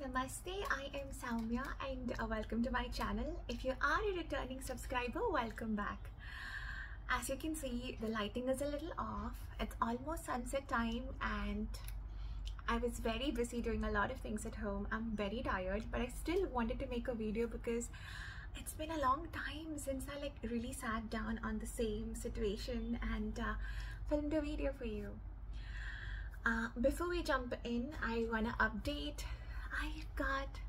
Namaste, I am Soumya and welcome to my channel. If you are a returning subscriber, welcome back. As you can see, the lighting is a little off. It's almost sunset time and I was very busy doing a lot of things at home. I'm very tired, but I still wanted to make a video because it's been a long time since I really sat down on the same situation and filmed a video for you. Before we jump in, I want to update. I got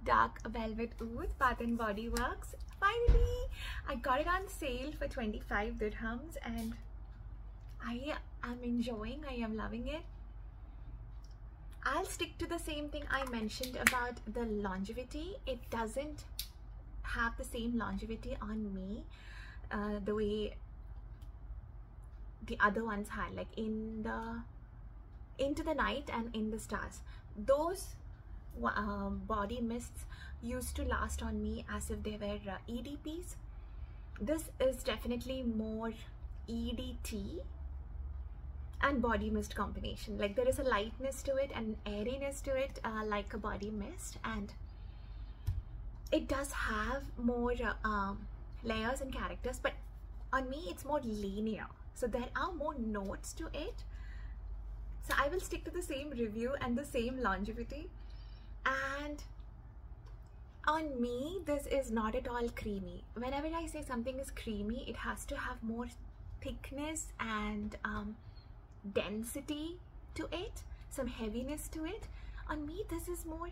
dark velvet oud Bath and Body Works. Finally, I got it on sale for 25 dirhams and I am enjoying. I am loving it. I'll stick to the same thing I mentioned about the longevity. It doesn't have the same longevity on me the way the other ones had, like Into the Night and In the Stars. Those body mists used to last on me as if they were EDPs. This is definitely more EDT and body mist combination. Like there is a lightness to it and airiness to it, like a body mist, and it does have more layers and characters, but on me it's more linear, so there are more notes to it. So I will stick to the same review and the same longevity. And on me, this is not at all creamy. Whenever I say something is creamy, it has to have more thickness and density to it, some heaviness to it. On me, this is more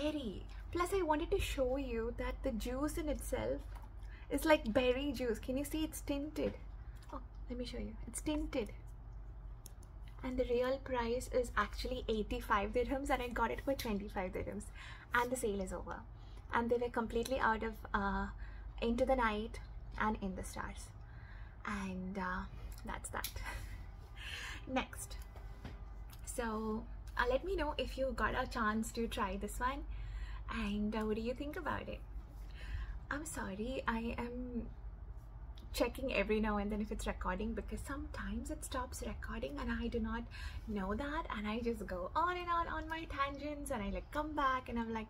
airy. Plus, I wanted to show you that the juice in itself is like berry juice. Can you see it's tinted? Oh, let me show you. It's tinted. And the real price is actually 85 dirhams and I got it for 25 dirhams and the sale is over, and they were completely out of Into the Night and In the Stars, and that's that. Next, so let me know if you got a chance to try this one and what do you think about it. I'm sorry, I am checking every now and then if it's recording because sometimes it stops recording and I do not know that, and I just go on and on my tangents and I come back and I'm like,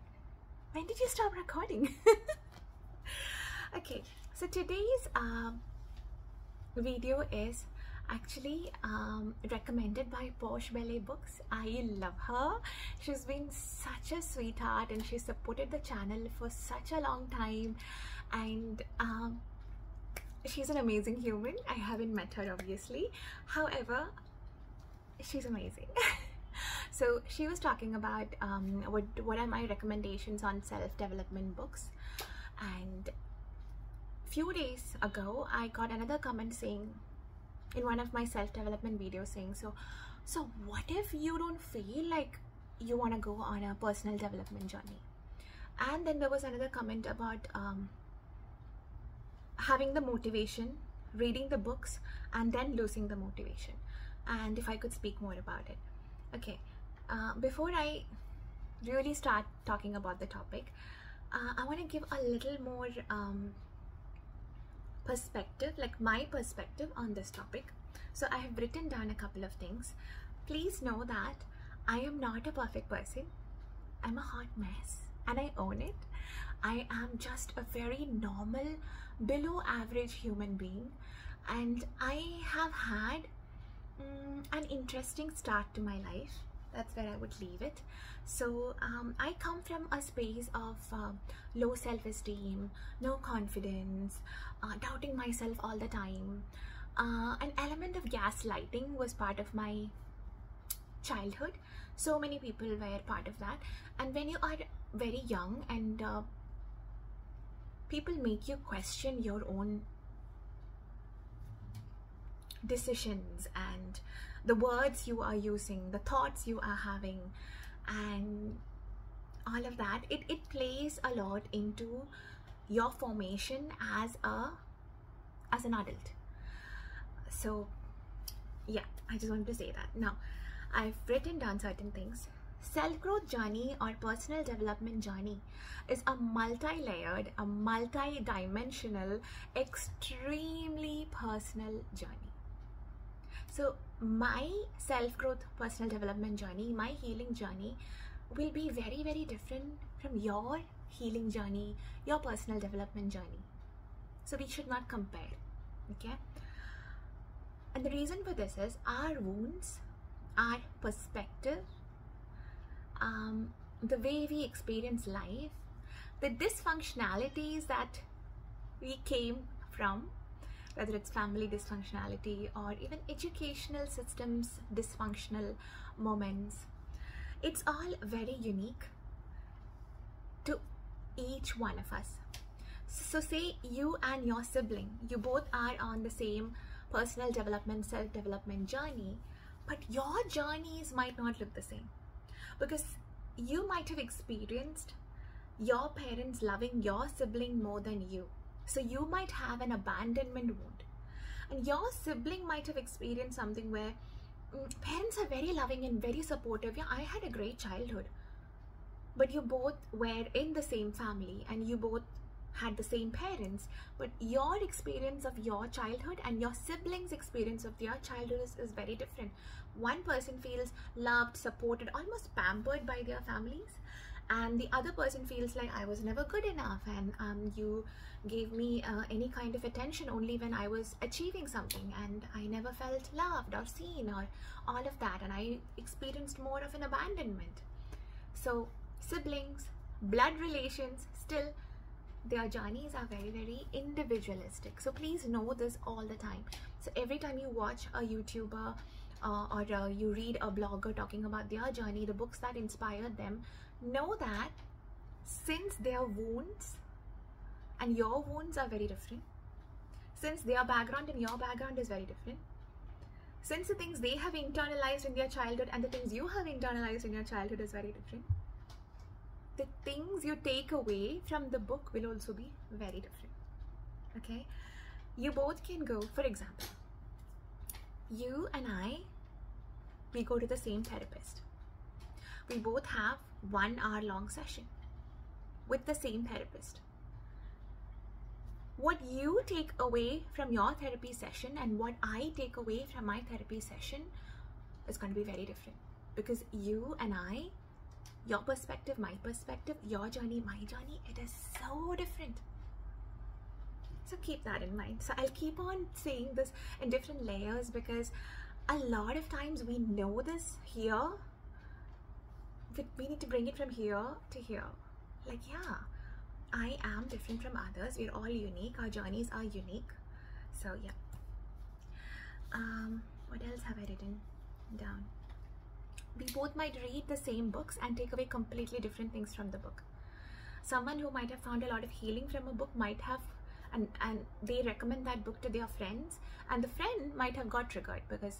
when did you stop recording? Okay, so today's video is actually recommended by Posh Ballet Books. I love her. She's been such a sweetheart and she supported the channel for such a long time, and she's an amazing human. I haven't met her obviously, however she's amazing. So she was talking about what are my recommendations on self-development books, and few days ago I got another comment saying in one of my self-development videos saying, so what if you don't feel like you want to go on a personal development journey? And then there was another comment about having the motivation, reading the books, and then losing the motivation, and if I could speak more about it. Okay, before I really start talking about the topic, I want to give a little more perspective, like my perspective on this topic. So I have written down a couple of things. Please know that I am not a perfect person. I'm a hot mess and I own it. I am just a very normal, below average human being, and I have had an interesting start to my life. That's where I would leave it. So I come from a space of low self-esteem, no confidence, doubting myself all the time. An element of gaslighting was part of my childhood. So many people were part of that, and when you are very young and people make you question your own decisions and the words you are using, the thoughts you are having, and all of that, it plays a lot into your formation as an adult. So yeah, I just wanted to say that. Now I've written down certain things. Self-growth journey or personal development journey is a multi-layered, a multi-dimensional, extremely personal journey. So my self-growth personal development journey, my healing journey will be very, very different from your healing journey, your personal development journey. So we should not compare, okay? And the reason for this is our wounds, our perspective, the way we experience life, the dysfunctionalities that we came from, whether it's family dysfunctionality or even educational systems dysfunctional moments, it's all very unique to each one of us. So say you and your sibling, you both are on the same personal development, self-development journey, but your journeys might not look the same, because you might have experienced your parents loving your sibling more than you. So you might have an abandonment wound, and your sibling might have experienced something where parents are very loving and very supportive. Yeah, I had a great childhood, but you both were in the same family and you both had the same parents, but your experience of your childhood and your siblings' experience of their childhood is very different. One person feels loved, supported, almost pampered by their families, and the other person feels like, I was never good enough, and you gave me any kind of attention only when I was achieving something, and I never felt loved or seen or all of that, and I experienced more of an abandonment. So siblings, blood relations, still their journeys are very, very individualistic. So please know this all the time. So every time you watch a YouTuber or you read a blogger talking about their journey, the books that inspired them, know that since their wounds and your wounds are very different, since their background and your background is very different, since the things they have internalized in their childhood and the things you have internalized in your childhood is very different, the things you take away from the book will also be very different. Okay, you both can go, for example, you and I, we go to the same therapist. We both have 1 hour long session with the same therapist. What you take away from your therapy session and what I take away from my therapy session is going to be very different, because you and I, your perspective, my perspective, your journey, my journey, it is so different. So keep that in mind. So I'll keep on saying this in different layers, because a lot of times we know this here, but we need to bring it from here to here. Like, yeah, I am different from others. We're all unique. Our journeys are unique. So yeah. What else have I written down? We both might read the same books and take away completely different things from the book. Someone who might have found a lot of healing from a book might have, and they recommend that book to their friends, and the friend might have got triggered because,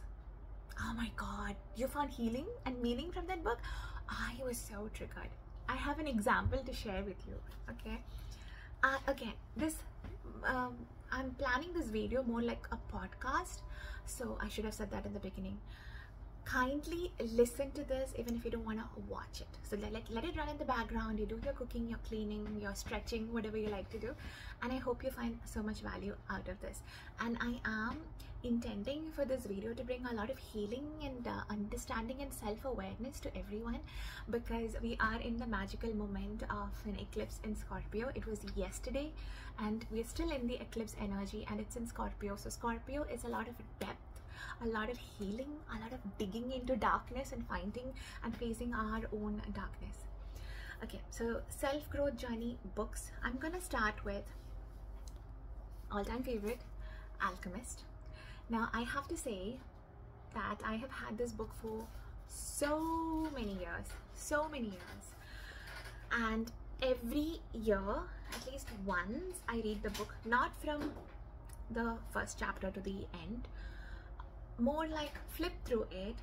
oh my god, you found healing and meaning from that book? I was so triggered. I have an example to share with you. Okay, again, this I'm planning this video more like a podcast, so I should have said that in the beginning. Kindly listen to this even if you don't want to watch it. So let it run in the background. You do your cooking, your cleaning, your stretching, whatever you like to do, and I hope you find so much value out of this. And I am intending for this video to bring a lot of healing and understanding and self-awareness to everyone, because we are in the magical moment of an eclipse in Scorpio. It was yesterday and we're still in the eclipse energy, and it's in Scorpio. So Scorpio is a lot of depth, a lot of healing, a lot of digging into darkness and finding and facing our own darkness. Okay, so self-growth journey books. I'm gonna start with all-time favorite, Alchemist. Now I have to say that I have had this book for so many years, and every year at least once I read the book, not from the first chapter to the end, more like flip through it,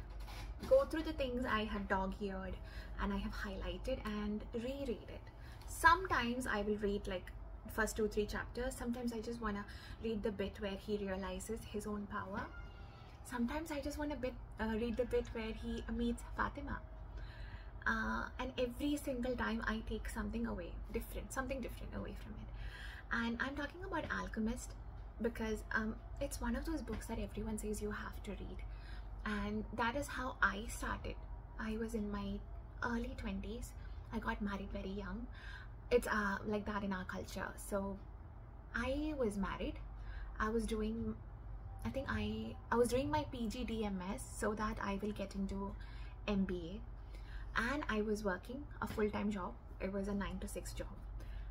go through the things I have dog-eared and I have highlighted and reread it. Sometimes I will read like first 2-3 chapters. Sometimes I just want to read the bit where he realizes his own power. Sometimes I just want to read the bit where he meets Fatima. And every single time I take something away, something different away from it. And I'm talking about Alchemist because it's one of those books that everyone says you have to read, and that is how I started. I was in my early 20s. I got married very young. It's like that in our culture. So I was married. I was doing, I think I was doing my PGDMS so that I will get into MBA, and I was working a full-time job. It was a 9 to 6 job.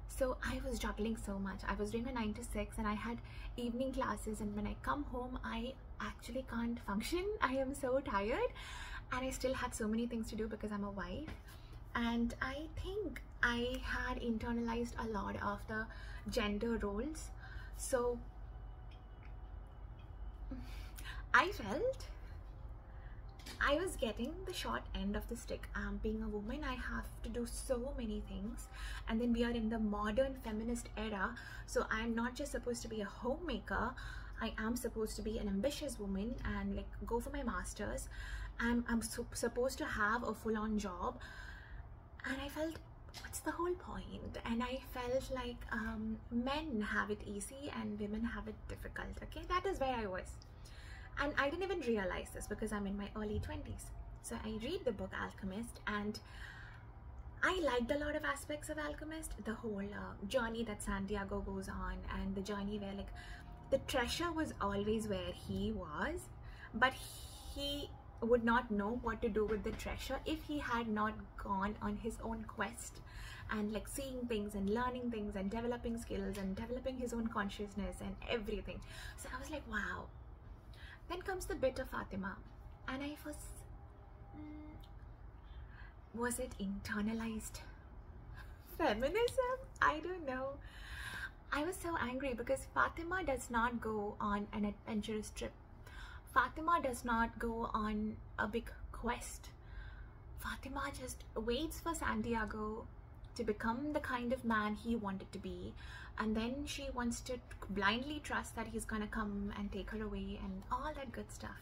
So I was juggling so much. I was doing a 9 to 6 and I had evening classes, and when I come home I actually can't function. I am so tired, and I still had so many things to do because I'm a wife. And I think I had internalized a lot of the gender roles. So I felt I was getting the short end of the stick. Being a woman, I have to do so many things, and then we are in the modern feminist era, so I'm not just supposed to be a homemaker. I am supposed to be an ambitious woman and like go for my masters. I'm supposed to have a full-on job, and I felt, what's the whole point? And I felt like men have it easy and women have it difficult. Okay, that is where I was. And I didn't even realize this because I'm in my early 20s. So I read the book Alchemist, and I liked a lot of aspects of Alchemist. The whole journey that Santiago goes on, and the journey where like the treasure was always where he was, but he would not know what to do with the treasure if he had not gone on his own quest and like seeing things and learning things and developing skills and developing his own consciousness and everything. So I was like, wow. Then comes the bit of Fatima, and I was it internalized feminism? I don't know. I was so angry because Fatima does not go on an adventurous trip. Fatima does not go on a big quest. Fatima just waits for Santiago to become the kind of man he wanted to be, and then she wants to blindly trust that he's gonna come and take her away and all that good stuff.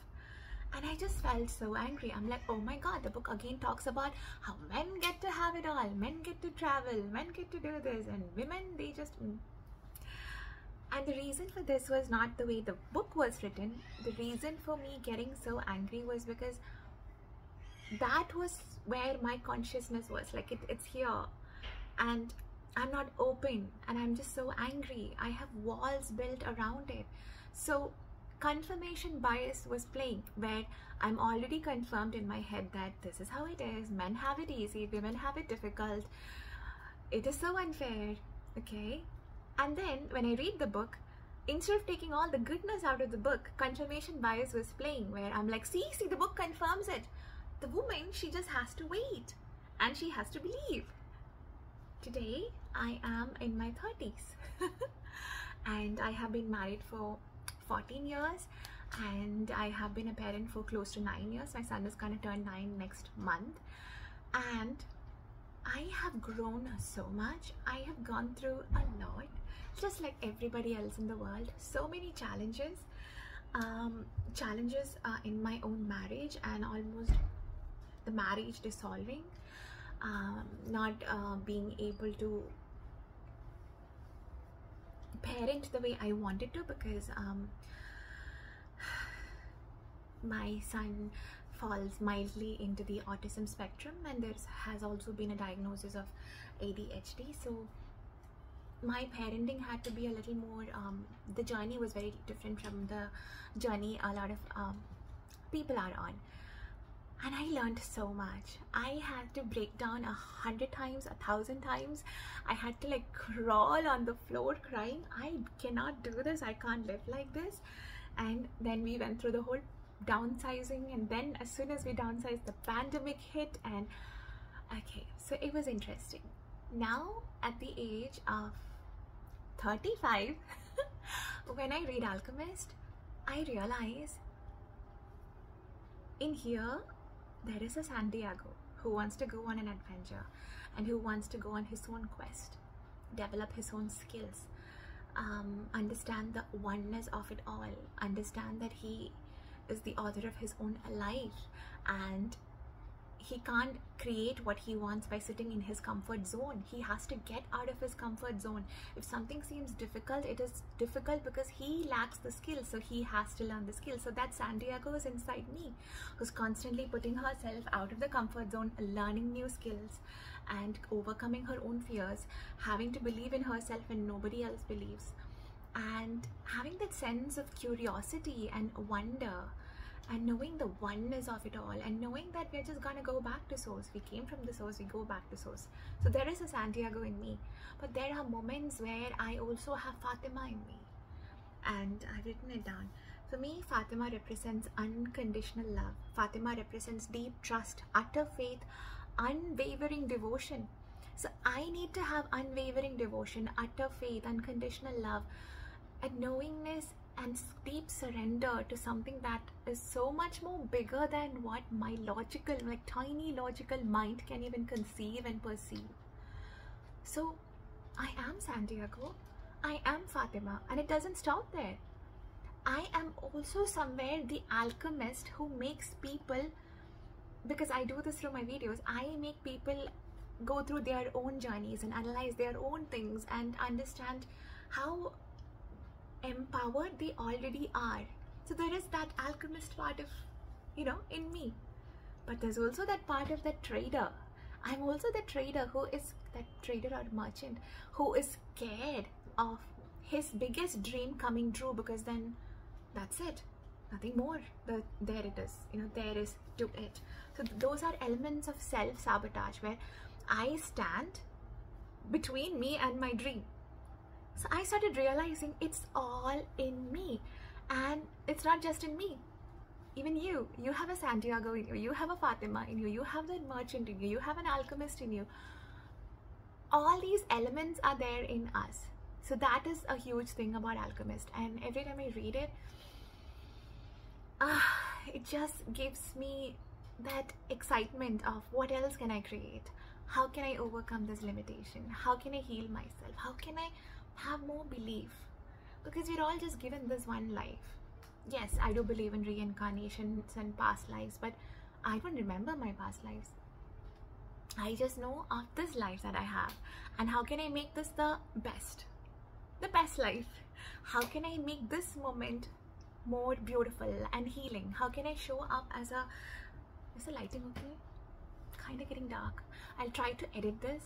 And I just felt so angry. I'm like, oh my god, the book again talks about how men get to have it all, men get to travel, men get to do this, and women, they just And the reason for this was not the way the book was written. The reason for me getting so angry was because that was where my consciousness was. Like it's here, and I'm not open, and I'm just so angry. I have walls built around it. So confirmation bias was playing, where I'm already confirmed in my head that this is how it is. Men have it easy, women have it difficult. It is so unfair, okay? And then when I read the book, instead of taking all the goodness out of the book, confirmation bias was playing, where I'm like, see, the book confirms it. The woman, she just has to wait, and she has to believe. Today, I am in my 30s and I have been married for 14 years, and I have been a parent for close to 9 years. My son is gonna turn 9 next month, and I have grown so much. I have gone through a lot, just like everybody else in the world. So many challenges, in my own marriage, and almost the marriage dissolving, not being able to parent the way I wanted to, because my son falls mildly into the autism spectrum, and there has also been a diagnosis of ADHD. So my parenting had to be a little more, the journey was very different from the journey a lot of people are on. And I learned so much. I had to break down 100 times, 1,000 times. I had to like crawl on the floor crying, I cannot do this, I can't live like this. And then we went through the whole downsizing, and then as soon as we downsized, the pandemic hit, and okay, so it was interesting. Now at the age of 35, when I read Alchemist, I realize in here there is a Santiago who wants to go on an adventure, and who wants to go on his own quest, develop his own skills, understand the oneness of it all, understand that he is the author of his own life, and he can't create what he wants by sitting in his comfort zone. He has to get out of his comfort zone. If something seems difficult, it is difficult because he lacks the skill, so he has to learn the skill. So that Santiago is inside me, who's constantly putting herself out of the comfort zone, learning new skills and overcoming her own fears, having to believe in herself when nobody else believes, and having that sense of curiosity and wonder, and knowing the oneness of it all, and knowing that we're just gonna go back to source. We came from the source, we go back to source. So there is a Santiago in me, but there are moments where I also have Fatima in me, and I've written it down. For me, Fatima represents unconditional love. Fatima represents deep trust, utter faith, unwavering devotion. So I need to have unwavering devotion, utter faith, unconditional love, and knowingness, and deep surrender to something that is so much more bigger than what my logical, like tiny logical mind can even conceive and perceive. So I am Santiago, I am Fatima, and it doesn't stop there. I am also somewhere the alchemist who makes people, because I do this through my videos, I make people go through their own journeys and analyze their own things and understand how empowered they already are. So there is that alchemist part of, you know, in me, but there's also that part of that trader. I'm also the trader who is that trader or merchant who is scared of his biggest dream coming true, because then that's it, nothing more. There it is, you know, there is to it. So those are elements of self-sabotage where I stand between me and my dream. So I started realizing it's all in me, and it's not just in me. Even you have a Santiago in you, you have a Fatima in you, you have the merchant in you, you have an alchemist in you. All these elements are there in us. So that is a huge thing about alchemist, and every time I read it, it just gives me that excitement of what else can I create? How can I overcome this limitation? How can I heal myself? How can I have more belief? Because we're all just given this one life. Yes, I do believe in reincarnations and past lives, but I don't remember my past lives. I just know of this life that I have, and how can I make this the best life? How can I make this moment more beautiful and healing? How can I show up as a, is the lighting okay? Kind of getting dark. I'll try to edit this,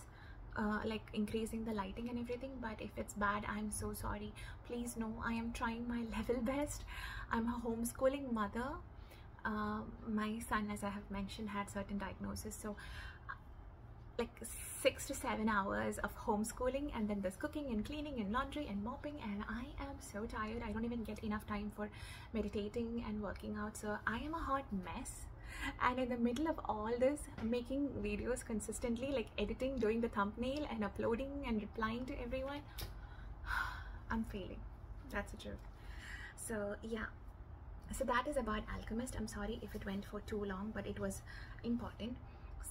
like increasing the lighting and everything, but if it's bad, I'm so sorry. Please know I am trying my level best. I'm a homeschooling mother. My son, as I have mentioned, had certain diagnosis, so like 6 to 7 hours of homeschooling, and then there's cooking and cleaning and laundry and mopping, and I am so tired. I don't even get enough time for meditating and working out, so I am a hot mess. And in the middle of all this, making videos consistently, like editing, doing the thumbnail and uploading and replying to everyone, I'm failing. That's the truth. So yeah, so that is about alchemist. I'm sorry if it went for too long, but it was important.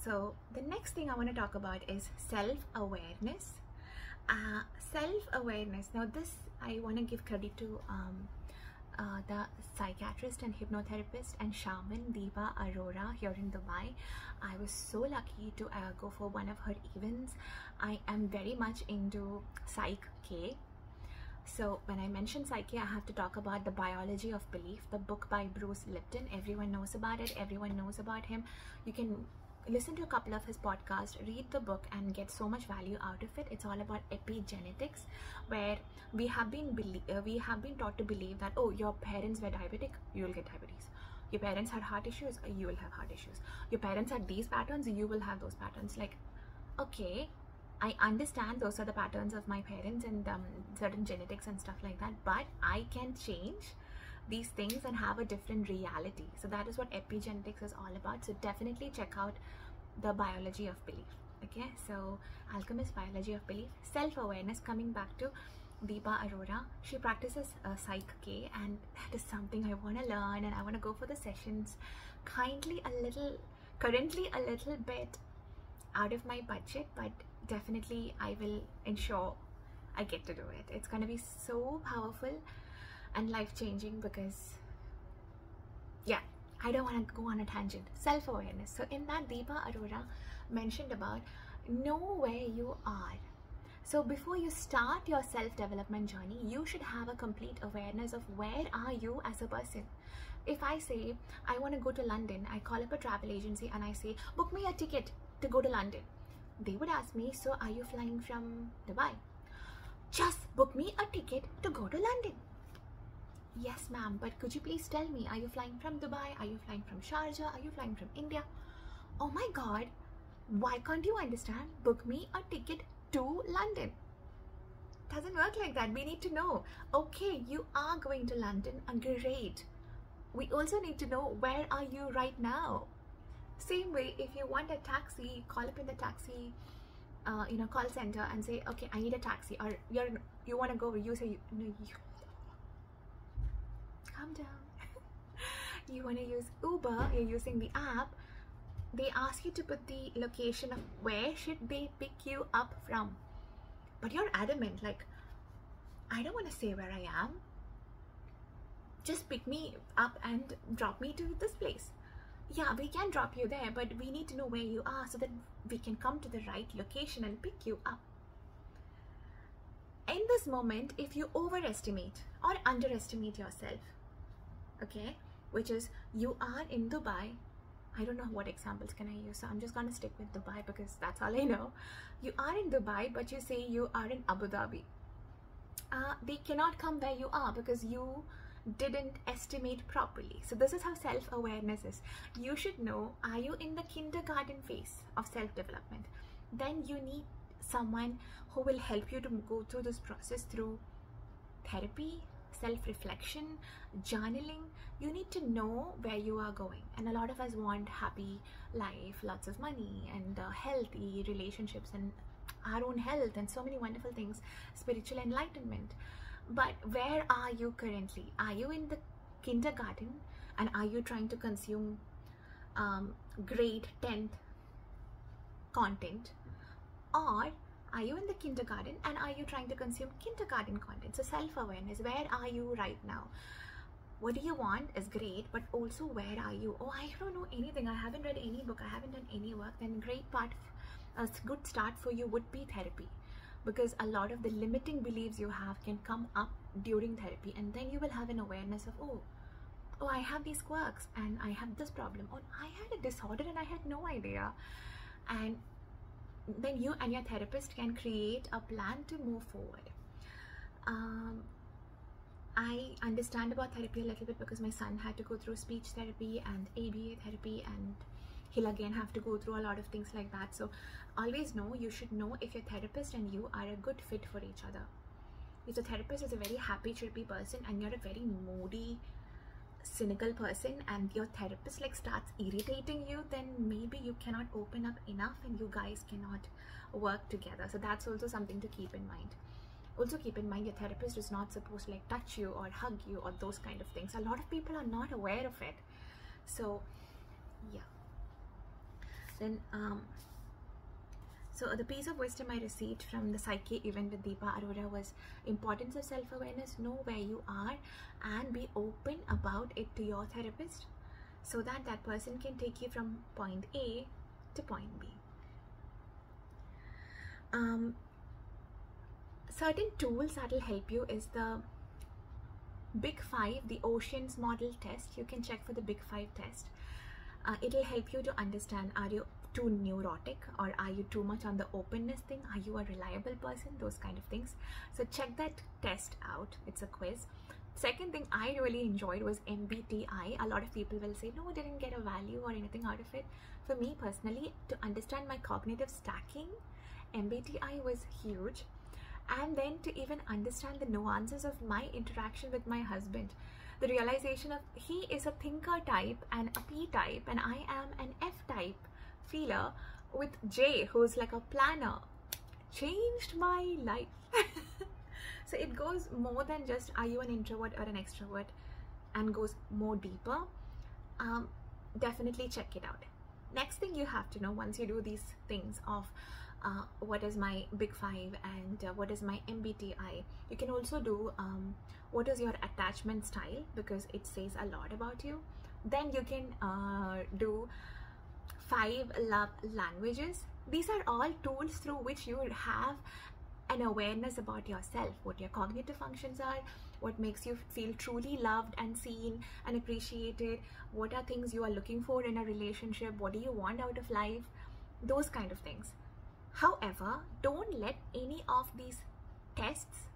So the next thing I want to talk about is self-awareness. Self-awareness. Now this, I want to give credit to the psychiatrist and hypnotherapist and shaman Deepa Arora here in Dubai. I was so lucky to go for one of her events. I am very much into Psych K. So when I mention Psyche, I have to talk about The Biology of Belief, the book by Bruce Lipton. Everyone knows about it. Everyone knows about him. You can listen to a couple of his podcasts, read the book, and get so much value out of it. It's all about epigenetics, where we have been taught to believe that, oh, your parents were diabetic, you will get diabetes. Your parents had heart issues, you will have heart issues. Your parents had these patterns, you will have those patterns. Like, okay, I understand those are the patterns of my parents and certain genetics and stuff like that, but I can change these things and have a different reality. So that is what epigenetics is all about. So definitely check out The Biology of Belief. Okay, so Alchemist, Biology of Belief. Self-awareness, coming back to Deepa Arora, she practices Psych K, and that is something I want to learn, and I want to go for the sessions. Currently a little bit out of my budget, but definitely I will ensure I get to do it. It's going to be so powerful and life-changing, because yeah, I don't want to go on a tangent. Self-awareness. So in that, Deepa Arora mentioned about know where you are. So before you start your self-development journey, you should have a complete awareness of where are you as a person. If I say I want to go to London, I call up a travel agency and I say, book me a ticket to go to London. They would ask me, so are you flying from Dubai? Just book me a ticket to go to London. Yes, ma'am, but could you please tell me, are you flying from Dubai? Are you flying from Sharjah? Are you flying from India? Oh my God, why can't you understand? Book me a ticket to London. Doesn't work like that. We need to know, okay, you are going to London, great. We also need to know, where are you right now? Same way, if you want a taxi, call up in the taxi call center and say, okay, I need a taxi. Or you want to go, you say, no, calm down. You want to use Uber, you're using the app. They ask you to put the location of where should they pick you up from. But you're adamant, like, I don't want to say where I am. Just pick me up and drop me to this place. Yeah, we can drop you there, but we need to know where you are so that we can come to the right location and pick you up. In this moment, if you overestimate or underestimate yourself, okay, which is you are in Dubai, I don't know what examples can I use, so I'm just going to stick with Dubai because that's all I know. You are in Dubai, but you say you are in Abu Dhabi. They cannot come where you are because you didn't estimate properly. So this is how self-awareness is. You should know, are you in the kindergarten phase of self-development? Then you need someone who will help you to go through this process through therapy, self-reflection, journaling. You need to know where you are going. And a lot of us want happy life, lots of money, and healthy relationships, and our own health, and so many wonderful things, spiritual enlightenment. But where are you currently? Are you in the kindergarten and are you trying to consume grade 10th content? Or are you in the kindergarten and are you trying to consume kindergarten content? So self-awareness, where are you right now? What do you want is great, but also where are you? Oh, I don't know anything. I haven't read any book. I haven't done any work. Then a good start for you would be therapy. Because a lot of the limiting beliefs you have can come up during therapy, and then you will have an awareness of, oh, I have these quirks and I have this problem, or I had a disorder and I had no idea. And then you and your therapist can create a plan to move forward. I understand about therapy a little bit because my son had to go through speech therapy and ABA therapy, and he'll again have to go through a lot of things like that. So always know, you should know if your therapist and you are a good fit for each other. If the therapist is a very happy, chirpy person and you're a very moody, cynical person, and your therapist like starts irritating you, then maybe you cannot open up enough and you guys cannot work together. So that's also something to keep in mind. Also keep in mind, your therapist is not supposed to like touch you or hug you or those kind of things. A lot of people are not aware of it. So yeah. Then so the piece of wisdom I received from the Psyche event with Deepa Arora was importance of self-awareness. Know where you are and be open about it to your therapist so that that person can take you from point A to point B. Certain tools that will help you is the Big 5, the Oceans model test. You can check for the Big 5 test. It will help you to understand, are you too neurotic or are you too much on the openness thing? Are you a reliable person? Those kind of things. So check that test out. It's a quiz. Second thing I really enjoyed was MBTI. A lot of people will say, no, I didn't get a value or anything out of it. For me personally, to understand my cognitive stacking, MBTI was huge. And then to even understand the nuances of my interaction with my husband. The realization of he is a thinker type and a P type, and I am an F type feeler with J, who's like a planner, changed my life. So it goes more than just are you an introvert or an extrovert, and goes more deeper. Definitely check it out. Next thing you have to know once you do these things of what is my Big 5 and what is my MBTI, you can also do what is your attachment style, because it says a lot about you. Then you can do 5 love languages. These are all tools through which you have an awareness about yourself, what your cognitive functions are, what makes you feel truly loved and seen and appreciated, what are things you are looking for in a relationship, what do you want out of life, those kind of things. However, don't let any of these tests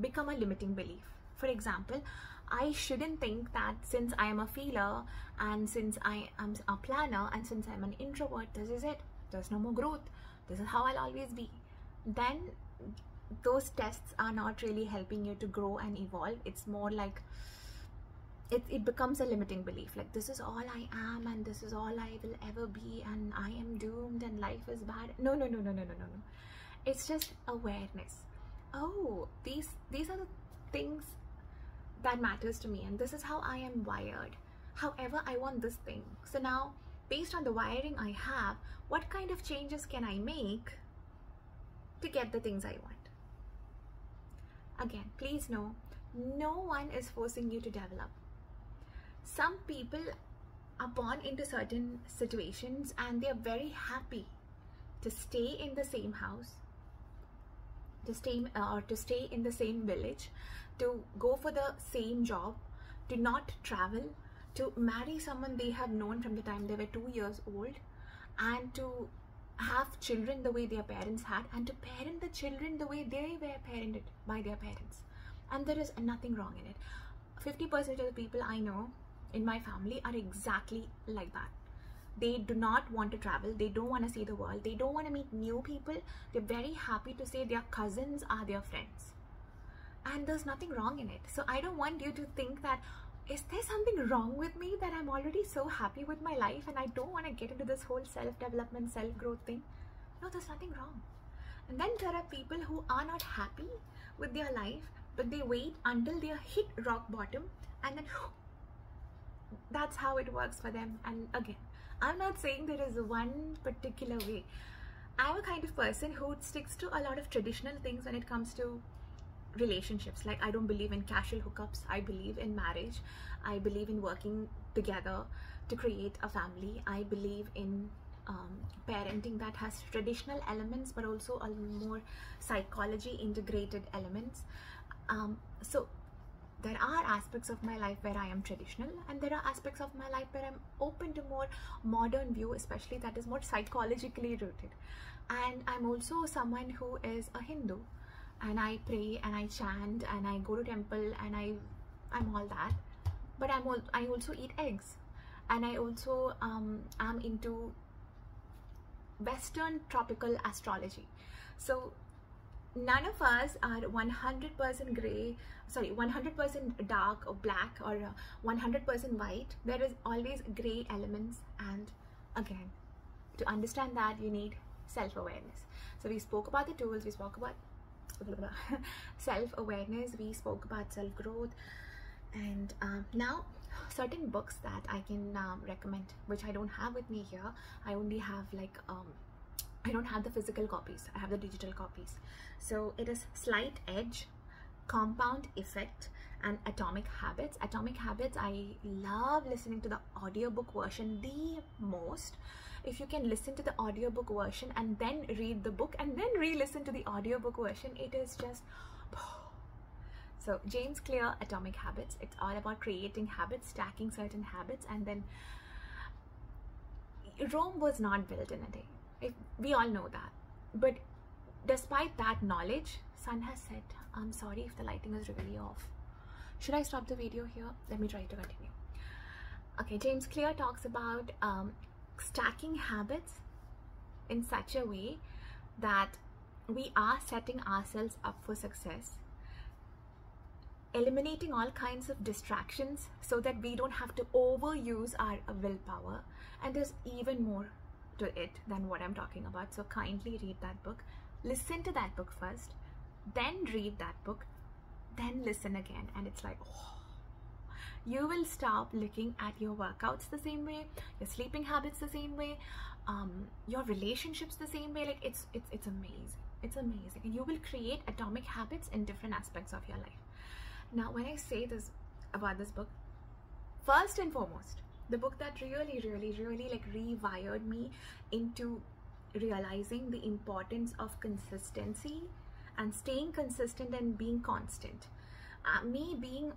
become a limiting belief. For example, I shouldn't think that since I am a feeler and since I am a planner and since I'm an introvert, this is it. There's no more growth. This is how I'll always be. Then those tests are not really helping you to grow and evolve. It's more like it becomes a limiting belief. Like, this is all I am and this is all I will ever be and I am doomed and life is bad. No. It's just awareness. Oh, these are the things that matters to me and this is how I am wired. However, I want this thing. So now, based on the wiring I have, what kind of changes can I make to get the things I want? Again, please know, no one is forcing you to develop. Some people are born into certain situations and they are very happy to stay in the same house, to stay in the same village, to go for the same job, to not travel, to marry someone they have known from the time they were 2 years old, and to have children the way their parents had, and to parent the children the way they were parented by their parents. And there is nothing wrong in it. 50% of the people I know in my family are exactly like that. They do not want to travel, they don't want to see the world, they don't want to meet new people. They're very happy to say their cousins are their friends. And there's nothing wrong in it. So I don't want you to think that, is there something wrong with me that I'm already so happy with my life and I don't want to get into this whole self-development, self-growth thing? No, there's nothing wrong. And then there are people who are not happy with their life, but they wait until they hit rock bottom and then that's how it works for them. And again, I'm not saying there is one particular way. I'm a kind of person who sticks to a lot of traditional things when it comes to relationships. Like, I don't believe in casual hookups. I believe in marriage. I believe in working together to create a family. I believe in parenting that has traditional elements but also a more psychology integrated elements. So there are aspects of my life where I am traditional and there are aspects of my life where I'm open to more modern view, especially that is more psychologically rooted. And I'm also someone who is a Hindu, and I pray and I chant and I go to temple and I'm all that, but I also eat eggs, and I also am into Western tropical astrology. So none of us are 100% gray, sorry, 100% dark or black or 100% white. There is always gray elements, and again, to understand that you need self-awareness. So we spoke about the tools, we spoke about self-awareness, we spoke about self-growth, and now certain books that I can recommend, which I don't have with me here. I only have like I don't have the physical copies, I have the digital copies. So it is Slight Edge, Compound Effect, and Atomic Habits. Atomic Habits, I love listening to the audiobook version the most. If you can listen to the audiobook version and then read the book and then re-listen to the audiobook version, it is just so James Clear, Atomic Habits. It's all about creating habits, stacking certain habits, and then Rome was not built in a day. We all know that. But despite that knowledge, sun has set. I'm sorry if the lighting is really off. Should I stop the video here? Let me try to continue. Okay, James Clear talks about stacking habits in such a way that we are setting ourselves up for success, eliminating all kinds of distractions so that we don't have to overuse our willpower. And there's even more to it than what I'm talking about. So kindly read that book, listen to that book first, then read that book, then listen again, and it's like, oh, you will stop looking at your workouts the same way, your sleeping habits the same way, your relationships the same way. Like, it's amazing. It's amazing. And you will create atomic habits in different aspects of your life. Now, when I say this, about this book. First and foremost, the book that really, really, really like rewired me into realizing the importance of consistency and staying consistent and being constant. Me being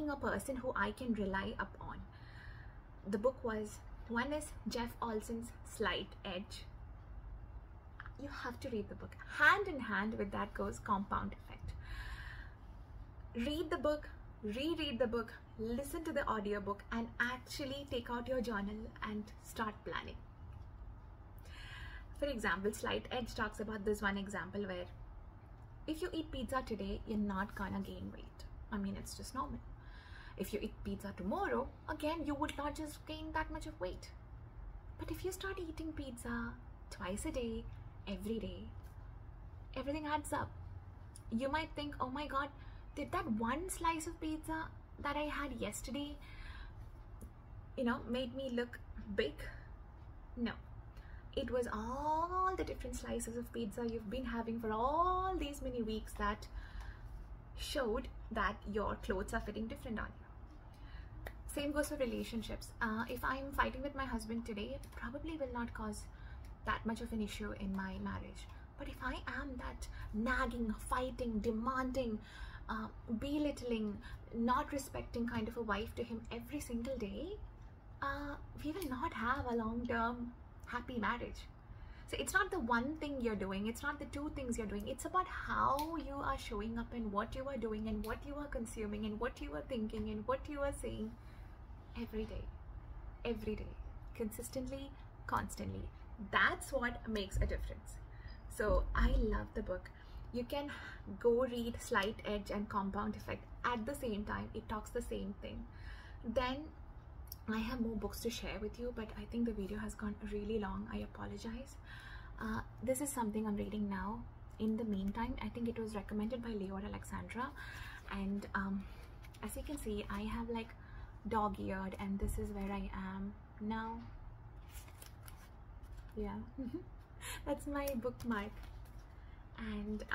a person who I can rely upon. The book was, one is Jeff Olson's Slight Edge. You have to read the book. Hand in hand with that goes Compound Effect. Read the book, reread the book, listen to the audiobook, and actually take out your journal and start planning. For example, Slight Edge talks about this one example where if you eat pizza today, you're not gonna gain weight. I mean, it's just normal. If you eat pizza tomorrow, again, you would not just gain that much of weight. But if you start eating pizza twice a day, every day, everything adds up. You might think, oh my God, did that one slice of pizza that I had yesterday, made me look big? No. It was all the different slices of pizza you've been having for all these many weeks that showed that your clothes are fitting different on you. Same goes for relationships. If I'm fighting with my husband today, it probably will not cause that much of an issue in my marriage. But if I am that nagging, fighting, demanding, belittling, not respecting kind of a wife to him every single day, we will not have a long-term happy marriage. So it's not the one thing you're doing, it's not the two things you're doing, it's about how you are showing up and what you are doing and what you are consuming and what you are thinking and what you are saying every day, consistently, constantly. That's what makes a difference. So I love the book. You can go read Slight Edge and Compound Effect at the same time. It talks the same thing. Then I have more books to share with you, but I think the video has gone really long. I apologize. This is something I'm reading now. In the meantime, I think it was recommended by Leo or Alexandra, and as you can see, I have like dog-eared, and this is where I am now. Yeah, that's my bookmark. And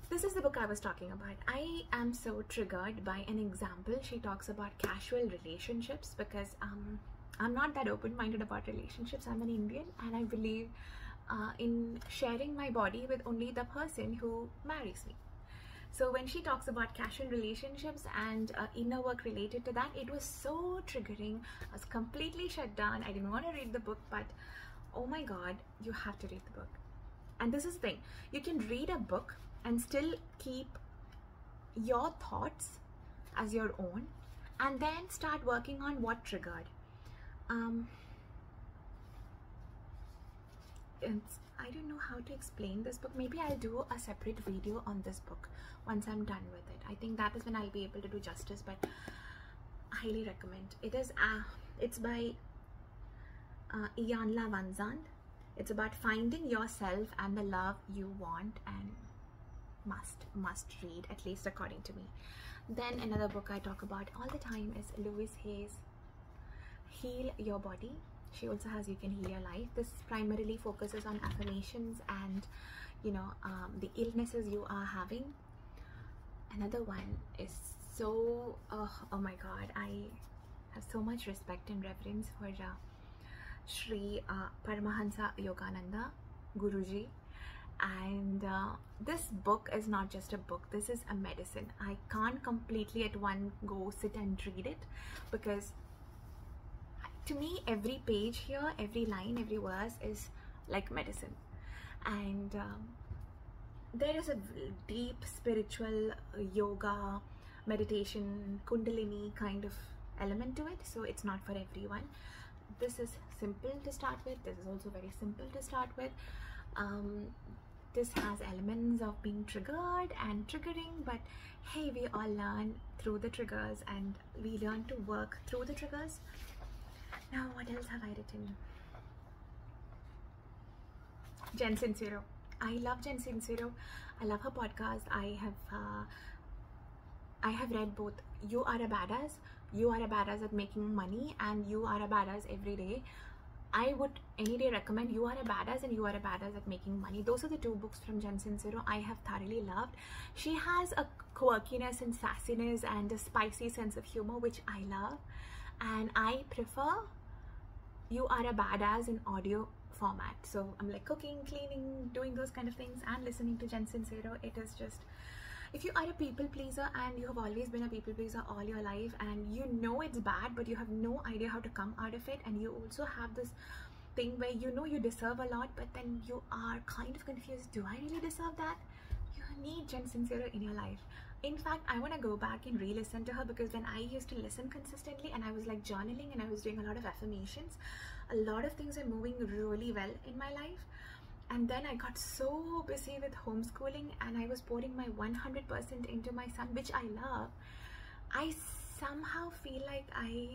this is the book I was talking about. I am so triggered by an example. She talks about casual relationships because I'm not that open-minded about relationships. I'm an Indian, and I believe in sharing my body with only the person who marries me. So when she talks about casual relationships and inner work related to that, it was so triggering. I was completely shut down. I didn't want to read the book, but oh my God, you have to read the book. And this is the thing, you can read a book and still keep your thoughts as your own and then start working on what triggered. I don't know how to explain this book. Maybe I'll do a separate video on this book once I'm done with it. I think that is when I'll be able to do justice, but I highly recommend. It is it's by Iyanla Vanzant. It's about finding yourself and the love you want and must read, at least according to me. Then another book I talk about all the time is Louise Hay's Heal Your Body. She also has You Can Heal Your Life. This primarily focuses on affirmations and the illnesses you are having. Another one is so oh my God, I have so much respect and reverence for Shri Paramahansa Yogananda Guruji, and this book is not just a book, this is a medicine. I can't completely at one go sit and read it because to me every page here, every line, every verse is like medicine. And there is a deep spiritual yoga, meditation, kundalini kind of element to it, so it's not for everyone. This is simple to start with. This is also very simple to start with. This has elements of being triggered and triggering, but hey, we all learn through the triggers and we learn to work through the triggers. Now, what else have I written? Jen Sincero. I love Jen Sincero. I love her podcast. I have read both You Are a Badass, You Are a Badass at Making Money, and You Are a Badass Every Day. I would any day recommend You Are a Badass and You Are a Badass at Making Money. Those are the two books from Jen Sincero I have thoroughly loved. She has a quirkiness and sassiness and a spicy sense of humor, which I love. And I prefer You Are a Badass in audio format. So I'm like cooking, cleaning, doing those kind of things and listening to Jen Sincero. It is just, if you are a people pleaser and you have always been a people pleaser all your life and you know it's bad but you have no idea how to come out of it, and you also have this thing where you know you deserve a lot but then you are kind of confused, do I really deserve that? You need Jen Sincero in your life. In fact, I want to go back and re-listen to her, because when I used to listen consistently and I was like journaling and I was doing a lot of affirmations, a lot of things are moving really well in my life. And then I got so busy with homeschooling and I was pouring my 100% into my son, which I love. I somehow feel like I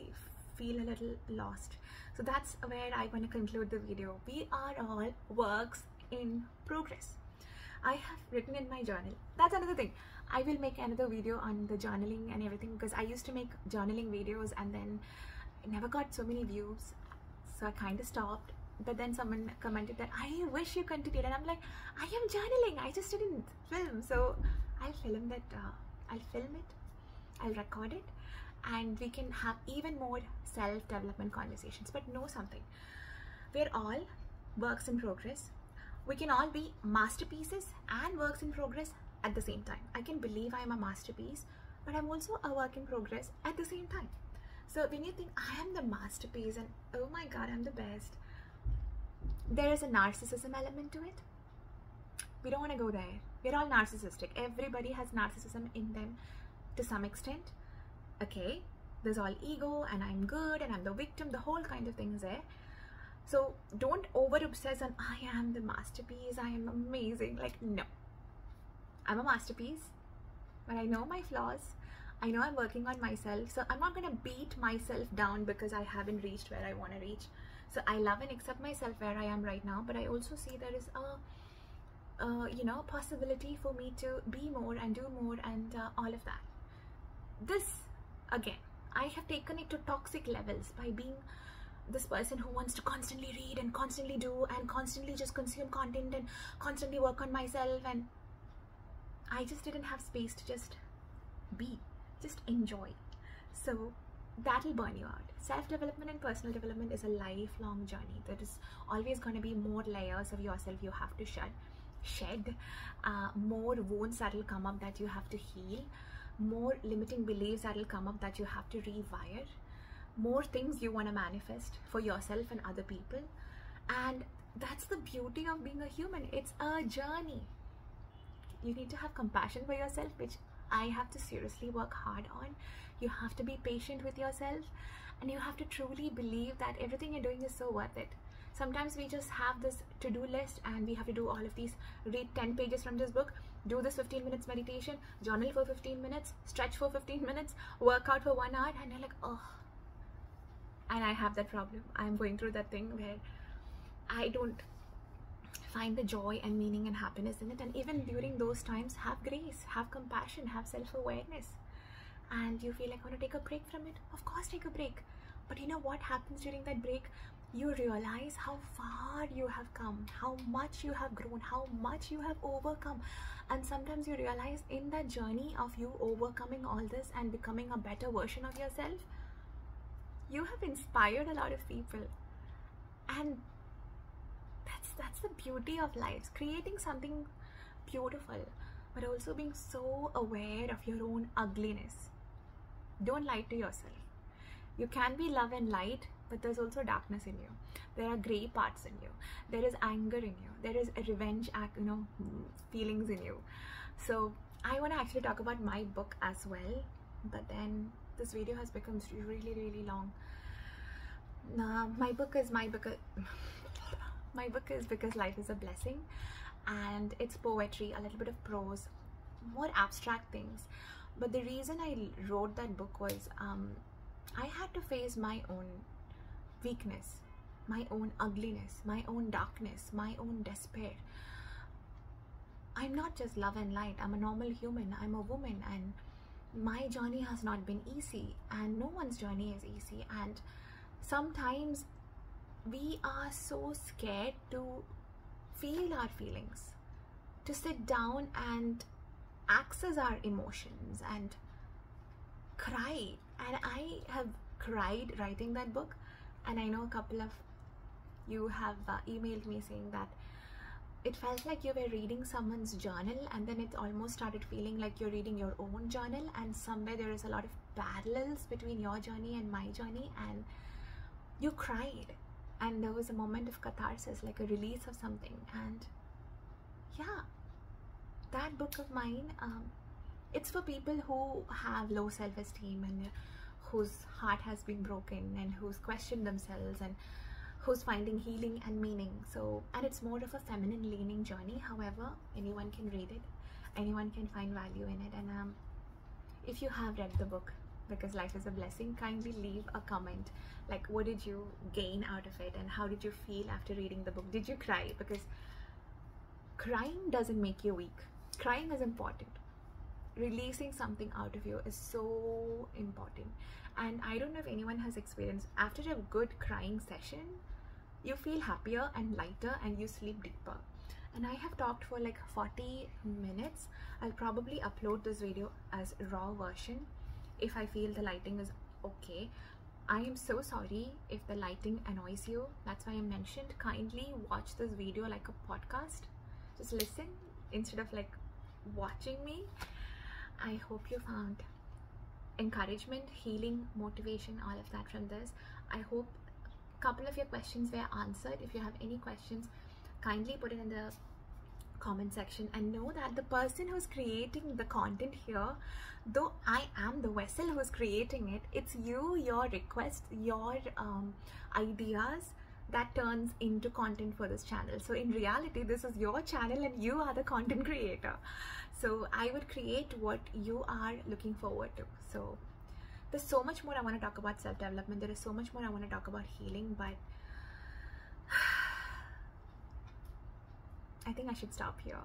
feel a little lost. So that's where I want to conclude the video. We are all works in progress. I have written in my journal. That's another thing. I will make another video on the journaling and everything, because I used to make journaling videos and then I never got so many views. So I kind of stopped. But then someone commented that I wish you continued, and I'm like, I am journaling, I just didn't film. So I'll film that, I'll film it, I'll record it, and we can have even more self-development conversations. But know something, we're all works in progress. We can all be masterpieces and works in progress at the same time. I can believe I am a masterpiece, but I'm also a work in progress at the same time. So when you think I am the masterpiece and oh my god, I'm the best, there is a narcissism element to it. We don't want to go there. We're all narcissistic. Everybody has narcissism in them to some extent. Okay, there's all ego and I'm good and I'm the victim, the whole kind of thing is there. So don't over obsess on I am the masterpiece, I am amazing. Like, no, I'm a masterpiece, but I know my flaws. I know I'm working on myself, so I'm not gonna beat myself down because I haven't reached where I want to reach. So I love and accept myself where I am right now, but I also see there is a you know, possibility for me to be more and do more and all of that. This, again, I have taken it to toxic levels by being this person who wants to constantly read and constantly do and constantly just consume content and constantly work on myself, and I just didn't have space to just be, just enjoy. So that'll burn you out. Self-development and personal development is a lifelong journey. There is always going to be more layers of yourself you have to shed, more wounds that will come up that you have to heal, more limiting beliefs that will come up that you have to rewire, more things you want to manifest for yourself and other people. And that's the beauty of being a human. It's a journey. You need to have compassion for yourself, which I have to seriously work hard on. You have to be patient with yourself, and you have to truly believe that everything you're doing is so worth it. Sometimes we just have this to-do list and we have to do all of these, read 10 pages from this book, do this 15 minutes meditation, journal for 15 minutes, stretch for 15 minutes, work out for 1 hour, and you're like, oh. And I have that problem. I'm going through that thing where I don't find the joy and meaning and happiness in it. And even during those times, have grace, have compassion, have self-awareness. And you feel like, I want to take a break from it. Of course, take a break. But you know what happens during that break? You realize how far you have come, how much you have grown, how much you have overcome. And sometimes you realize in that journey of you overcoming all this and becoming a better version of yourself, you have inspired a lot of people. And that's the beauty of life, creating something beautiful, but also being so aware of your own ugliness. Don't lie to yourself. You can be love and light, but there's also darkness in you. There are gray parts in you. There is anger in you. There is a revenge act, feelings in you. So I want to actually talk about my book as well, but then this video has become really, really long. My book is Because Life is a Blessing, and it's poetry, a little bit of prose, more abstract things. But the reason I wrote that book was I had to face my own weakness, my own ugliness, my own darkness, my own despair. I'm not just love and light. I'm a normal human. I'm a woman, and my journey has not been easy, and no one's journey is easy. And sometimes we are so scared to feel our feelings, to sit down and access our emotions and cry. And I have cried writing that book, and I know a couple of you have emailed me saying that it felt like you were reading someone's journal, and then it almost started feeling like you're reading your own journal, and somewhere there is a lot of parallels between your journey and my journey, and you cried, and there was a moment of catharsis, like a release of something. And yeah, that book of mine, it's for people who have low self-esteem and whose heart has been broken and who's questioned themselves and who's finding healing and meaning. So, and it's more of a feminine leaning journey. However, anyone can read it, anyone can find value in it. And if you have read the book, because life is a blessing, kindly leave a comment, like what did you gain out of it and how did you feel after reading the book? Did you cry? Because crying doesn't make you weak. Crying is important. Releasing something out of you is so important. And I don't know if anyone has experienced, after a good crying session, you feel happier and lighter and you sleep deeper. And I have talked for like 40 minutes. I'll probably upload this video as raw version if I feel the lighting is okay. I am so sorry if the lighting annoys you. That's why I mentioned, kindly watch this video like a podcast. Just listen instead of like watching me. I hope you found encouragement, healing, motivation, all of that from this. I hope a couple of your questions were answered. If you have any questions, kindly put it in the comment section, and know that the person who's creating the content here, though I am the vessel who's creating it, it's you, your requests, your ideas that turns into content for this channel. So in reality, this is your channel and you are the content creator. So I would create what you are looking forward to. So there's so much more I want to talk about self-development. There is so much more I want to talk about healing, but I think I should stop here.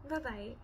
Bye-bye.